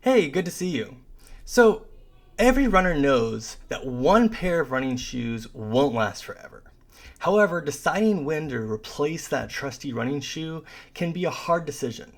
Hey, good to see you. So, every runner knows that one pair of running shoes won't last forever. However, deciding when to replace that trusty running shoe can be a hard decision.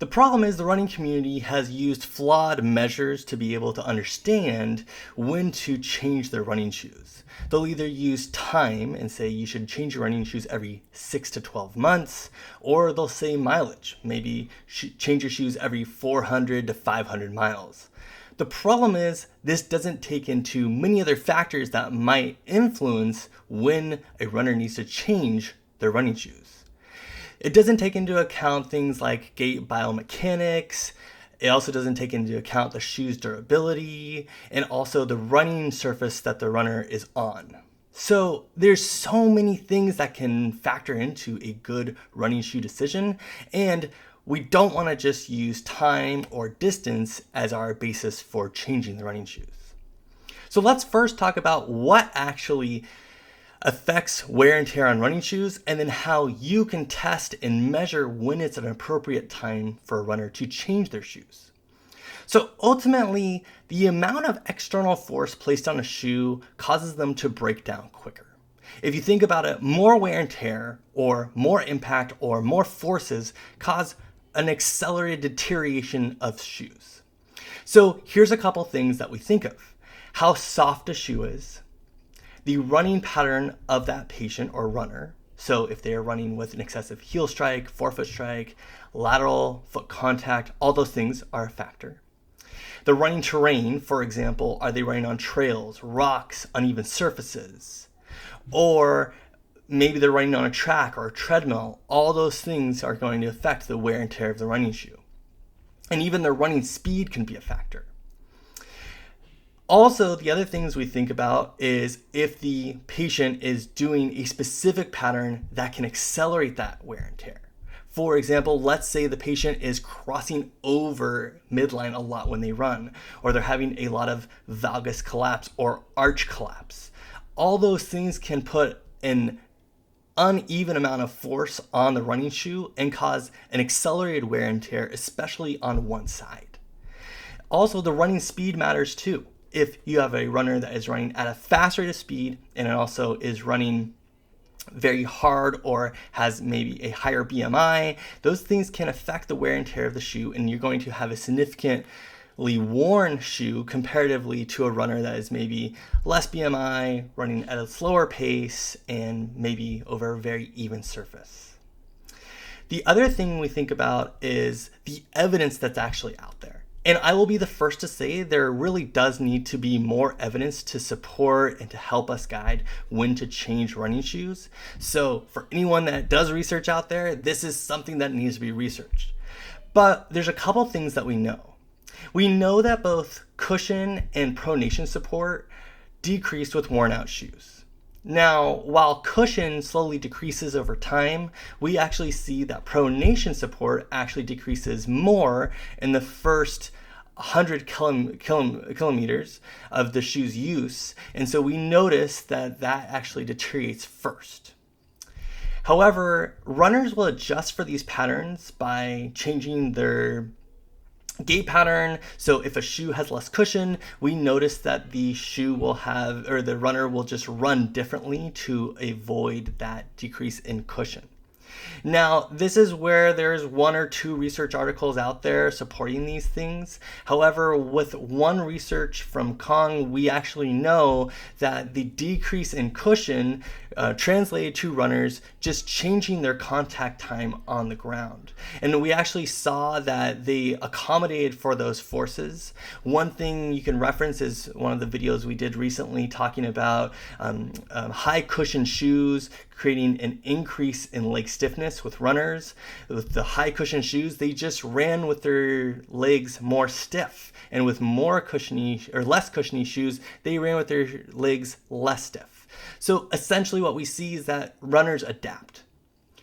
The problem is the running community has used flawed measures to be able to understand when to change their running shoes. They'll either use time and say you should change your running shoes every 6 to 12 months, or they'll say mileage, maybe change your shoes every 400 to 500 miles. The problem is this doesn't take into many other factors that might influence when a runner needs to change their running shoes. It doesn't take into account things like gait biomechanics. It also doesn't take into account the shoe's durability and also the running surface that the runner is on. So there's so many things that can factor into a good running shoe decision, and we don't want to just use time or distance as our basis for changing the running shoes. So let's first talk about what actually affects wear and tear on running shoes, and then how you can test and measure when it's an appropriate time for a runner to change their shoes. So ultimately, the amount of external force placed on a shoe causes them to break down quicker. If you think about it, more wear and tear or more impact or more forces cause an accelerated deterioration of shoes. So here's a couple things that we think of: how soft a shoe is, the running pattern of that patient or runner. So if they are running with an excessive heel strike, forefoot strike, lateral foot contact, all those things are a factor. The running terrain, for example, are they running on trails, rocks, uneven surfaces? Or maybe they're running on a track or a treadmill. All those things are going to affect the wear and tear of the running shoe. And even their running speed can be a factor. Also, the other things we think about is if the patient is doing a specific pattern that can accelerate that wear and tear. For example, let's say the patient is crossing over midline a lot when they run, or they're having a lot of valgus collapse or arch collapse. All those things can put an uneven amount of force on the running shoe and cause an accelerated wear and tear, especially on one side. Also, the running speed matters too. If you have a runner that is running at a fast rate of speed and it also is running very hard or has maybe a higher BMI, those things can affect the wear and tear of the shoe, and you're going to have a significantly worn shoe comparatively to a runner that is maybe less BMI, running at a slower pace, and maybe over a very even surface. The other thing we think about is the evidence that's actually out there. And I will be the first to say there really does need to be more evidence to support and to help us guide when to change running shoes. So for anyone that does research out there, this is something that needs to be researched. But there's a couple things that we know. We know that both cushion and pronation support decrease with worn out shoes. Now, while cushion slowly decreases over time, we actually see that pronation support actually decreases more in the first 100 kilometers of the shoe's use. And so we notice that actually deteriorates first. However, runners will adjust for these patterns by changing their gait pattern. So if a shoe has less cushion, we notice that the shoe will have, or the runner will just run differently to avoid that decrease in cushion. Now, this is where there's one or two research articles out there supporting these things. However, with one research from Kong, we actually know that the decrease in cushion translated to runners just changing their contact time on the ground. And we actually saw that they accommodated for those forces. One thing you can reference is one of the videos we did recently talking about high cushion shoes creating an increase in leg stiffness with runners. With the high cushion shoes, they just ran with their legs more stiff. And with more cushiony or less cushiony shoes, they ran with their legs less stiff. So essentially what we see is that runners adapt.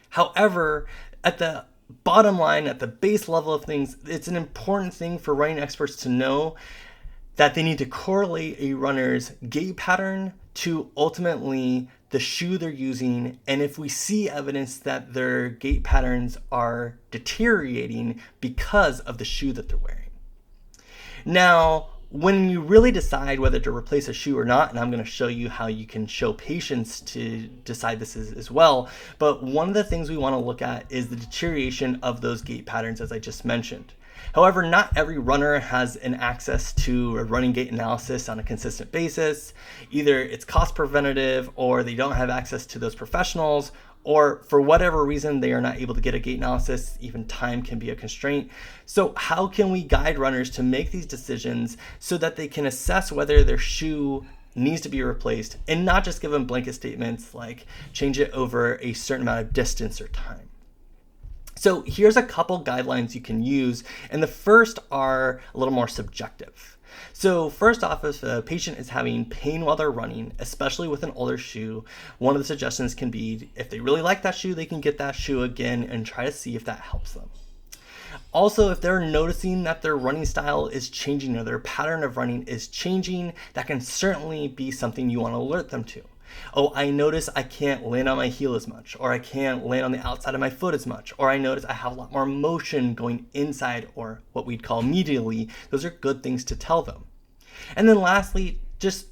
However, at the bottom line, at the base level of things, it's an important thing for running experts to know that they need to correlate a runner's gait pattern to ultimately the shoe they're using, and if we see evidence that their gait patterns are deteriorating because of the shoe that they're wearing. Now, when you really decide whether to replace a shoe or not, and I'm going to show you how you can show patience to decide this as well, but one of the things we want to look at is the deterioration of those gait patterns, as I just mentioned. However, not every runner has an access to a running gait analysis on a consistent basis. Either it's cost preventative, or they don't have access to those professionals, or for whatever reason, they are not able to get a gait analysis. Even time can be a constraint. So how can we guide runners to make these decisions so that they can assess whether their shoe needs to be replaced, and not just give them blanket statements like change it over a certain amount of distance or time? So here's a couple guidelines you can use, and the first are a little more subjective. So first off, if a patient is having pain while they're running, especially with an older shoe, one of the suggestions can be if they really like that shoe, they can get that shoe again and try to see if that helps them. Also, if they're noticing that their running style is changing or their pattern of running is changing, that can certainly be something you want to alert them to. Oh, I notice I can't land on my heel as much, or I can't land on the outside of my foot as much, or I notice I have a lot more motion going inside, or what we'd call medially. Those are good things to tell them. And then lastly, just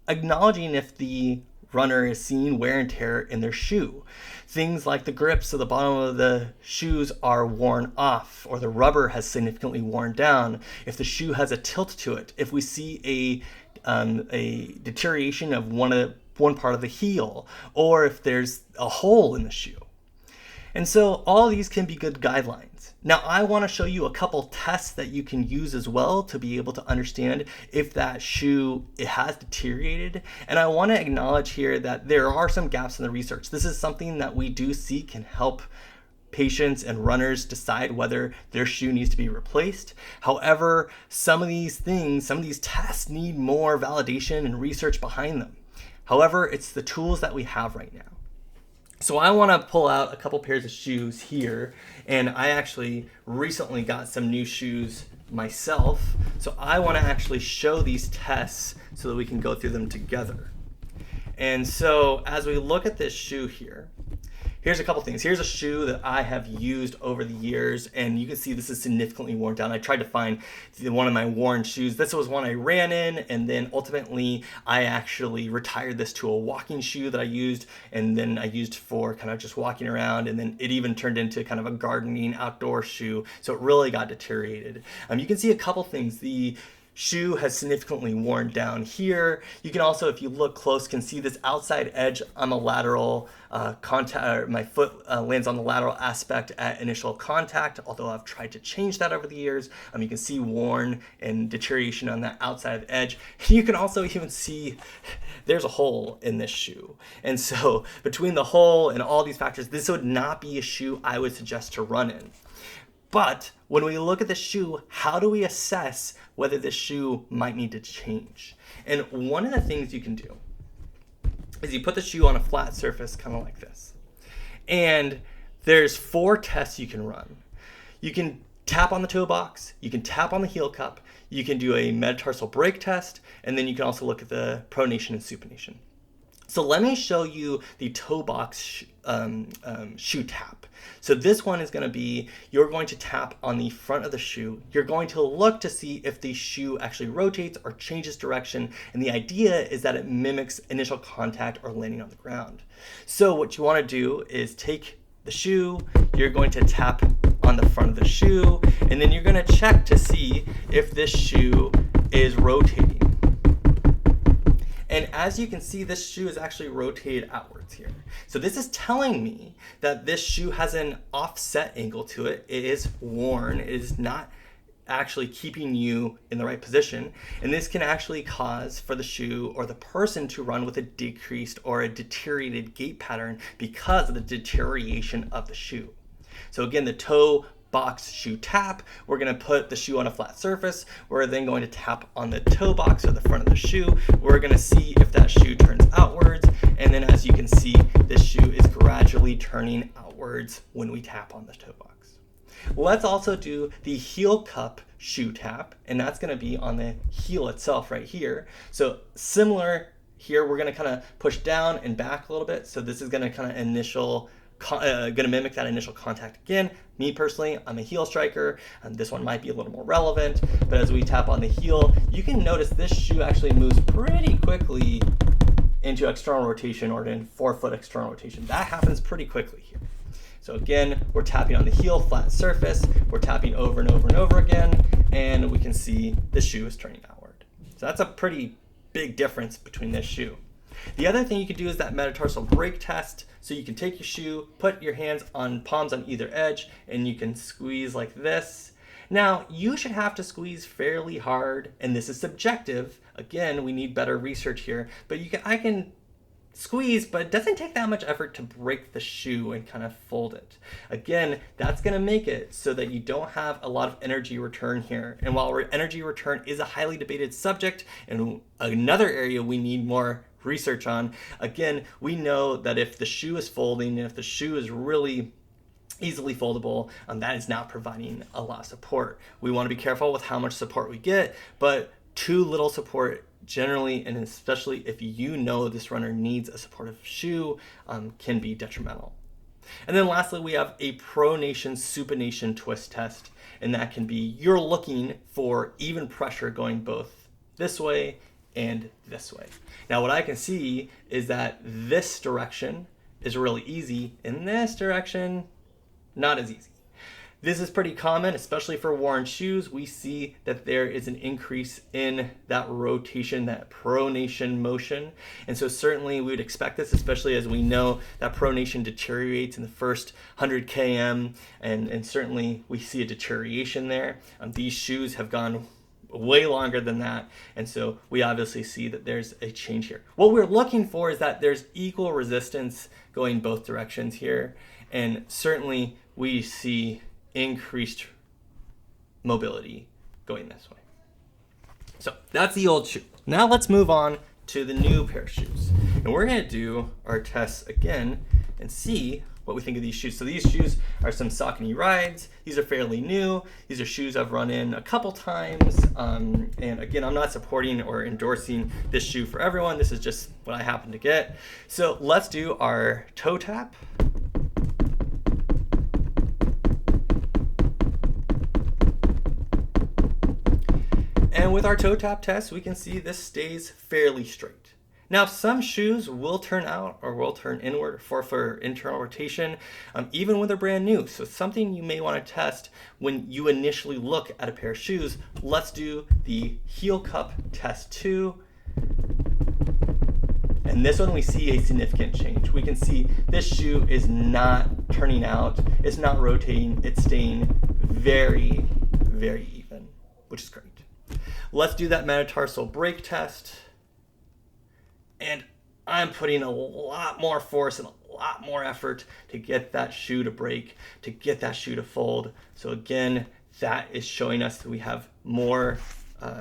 acknowledging if the runner is seeing wear and tear in their shoe. Things like the grips of the bottom of the shoes are worn off, or the rubber has significantly worn down. If the shoe has a tilt to it, if we see a deterioration of one part of the heel, or if there's a hole in the shoe. And so all these can be good guidelines. Now I want to show you a couple tests that you can use as well to be able to understand if that shoe has deteriorated. And I want to acknowledge here that there are some gaps in the research. This is something that we do see can help patients and runners decide whether their shoe needs to be replaced. However, some of these tests need more validation and research behind them. However, it's the tools that we have right now. So I want to pull out a couple pairs of shoes here, and I actually recently got some new shoes myself. So I want to actually show these tests so that we can go through them together. And so as we look at this shoe here, here's a couple things. Here's a shoe that I have used over the years, and you can see this is significantly worn down. I tried to find one of my worn shoes. This was one I ran in, and then ultimately I actually retired this to a walking shoe that I used, and then I used for kind of just walking around, and then it even turned into kind of a gardening outdoor shoe, so it really got deteriorated. You can see a couple things. The shoe has significantly worn down here. You can also, if you look close, can see this outside edge on the lateral contact. My foot lands on the lateral aspect at initial contact, although I've tried to change that over the years. You can see worn and deterioration on that outside edge. You can also even see there's a hole in this shoe. And so between the hole and all these factors, this would not be a shoe I would suggest to run in. But when we look at the shoe, how do we assess whether the shoe might need to change? And one of the things you can do is you put the shoe on a flat surface, kind of like this. And there's 4 tests you can run. You can tap on the toe box, you can tap on the heel cup, you can do a metatarsal break test, and then you can also look at the pronation and supination. So let me show you the toe box shoe tap. So this one is going to be, you're going to tap on the front of the shoe. You're going to look to see if the shoe actually rotates or changes direction. And the idea is that it mimics initial contact or landing on the ground. So what you want to do is take the shoe, you're going to tap on the front of the shoe, and then you're going to check to see if this shoe is rotating. And as you can see, this shoe is actually rotated outwards here. So this is telling me that this shoe has an offset angle to it. It is worn. It is not actually keeping you in the right position. And this can actually cause for the shoe or the person to run with a decreased or a deteriorated gait pattern because of the deterioration of the shoe. So again, the toe box shoe tap, we're going to put the shoe on a flat surface. We're then going to tap on the toe box or the front of the shoe. We're going to see if that shoe turns outwards, and then as you can see, this shoe is gradually turning outwards when we tap on the toe box. Let's also do the heel cup shoe tap, and that's going to be on the heel itself right here. So similar here, we're going to kind of push down and back a little bit. So this is going to kind of initial going to mimic that initial contact again. Me personally, I'm a heel striker, and this one might be a little more relevant, but as we tap on the heel, you can notice this shoe actually moves pretty quickly into external rotation or in forefoot external rotation. That happens pretty quickly here. So again, we're tapping on the heel, flat surface, we're tapping over and over and over again, and we can see the shoe is turning outward. So that's a pretty big difference between this shoe. The other thing you can do is that metatarsal break test. So you can take your shoe, put your hands on palms on either edge, and you can squeeze like this. Now, you should have to squeeze fairly hard, and this is subjective. Again, we need better research here, but I can squeeze, but it doesn't take that much effort to break the shoe and kind of fold it. Again, that's going to make it so that you don't have a lot of energy return here. And while energy return is a highly debated subject and another area we need more research on, again, we know that if the shoe is folding, if the shoe is really easily foldable, that is not providing a lot of support. We want to be careful with how much support we get, but too little support generally, and especially if you know this runner needs a supportive shoe, can be detrimental. And then lastly, we have a pronation supination twist test, and that can be you're looking for even pressure going both this way and this way. Now what I can see is that this direction is really easy, and this direction not as easy. This is pretty common, especially for worn shoes. We see that there is an increase in that rotation, that pronation motion. And so certainly we would expect this, especially as we know that pronation deteriorates in the first 100 km, and certainly we see a deterioration there. These shoes have gone way longer than that, and so we obviously see that there's a change here. What we're looking for is that there's equal resistance going both directions here, and certainly we see increased mobility going this way. So that's the old shoe. Now let's move on to the new pair of shoes, and we're going to do our tests again and see what we think of these shoes. So these shoes are some Saucony Rides. These are fairly new. These are shoes I've run in a couple times. And again, I'm not supporting or endorsing this shoe for everyone. This is just what I happen to get. So let's do our toe tap. And with our toe tap test, we can see this stays fairly straight. Now, some shoes will turn out or will turn inward for internal rotation, even when they're brand new. So something you may want to test when you initially look at a pair of shoes. Let's do the heel cup test 2. And this one we see a significant change. We can see this shoe is not turning out, it's not rotating, it's staying very, very even, which is great. Let's do that metatarsal break test. And I'm putting a lot more force and a lot more effort to get that shoe to break, to get that shoe to fold. So again, that is showing us that we have more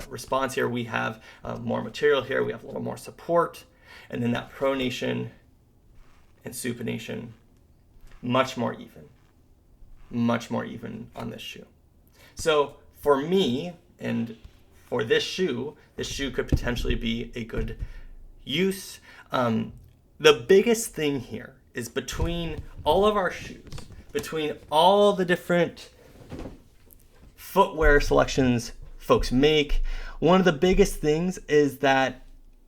response here. We have more material here. We have a little more support. And then that pronation and supination, much more even on this shoe. So for me and for this shoe could potentially be a good use. The biggest thing here is between all of our shoes, between all the different footwear selections folks make, one of the biggest things is that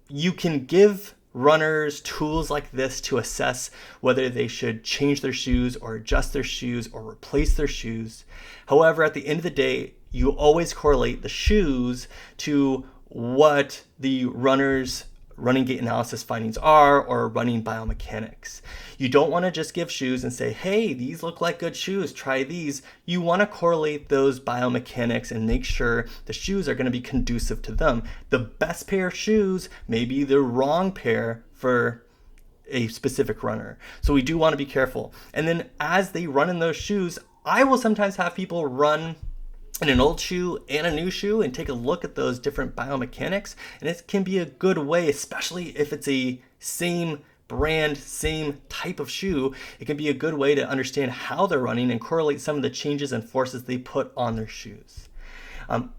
you can give runners tools like this to assess whether they should change their shoes or adjust their shoes or replace their shoes. However, at the end of the day, you always correlate the shoes to what the runner's running gait analysis findings are or running biomechanics. You don't want to just give shoes and say, hey, these look like good shoes, try these. You want to correlate those biomechanics and make sure the shoes are going to be conducive to them. The best pair of shoes may be the wrong pair for a specific runner. So we do want to be careful. And then as they run in those shoes, I will sometimes have people run in an old shoe and a new shoe and take a look at those different biomechanics. And it can be a good way, especially if it's a same brand, same type of shoe, it can be a good way to understand how they're running and correlate some of the changes and forces they put on their shoes.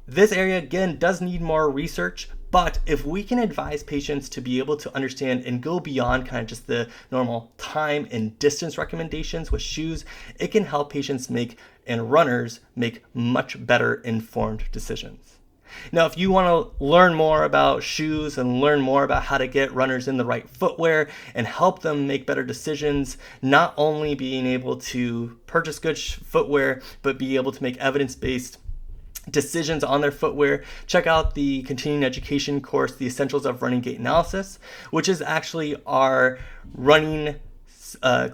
This area, again, does need more research, But if we can advise patients to be able to understand and go beyond kind of just the normal time and distance recommendations with shoes, it can help patients and runners make much better informed decisions. Now, if you want to learn more about shoes and learn more about how to get runners in the right footwear and help them make better decisions, not only being able to purchase good footwear, but be able to make evidence-based decisions on their footwear, check out the continuing education course, The Essentials of Running Gait Analysis, which is actually our running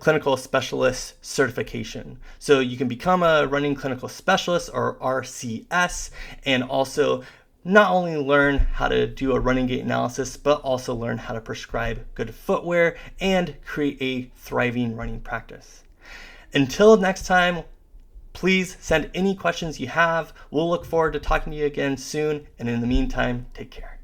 clinical specialist certification. So you can become a running clinical specialist or RCS and also not only learn how to do a running gait analysis, but also learn how to prescribe good footwear and create a thriving running practice. Until next time, please send any questions you have. We'll look forward to talking to you again soon. And in the meantime, take care.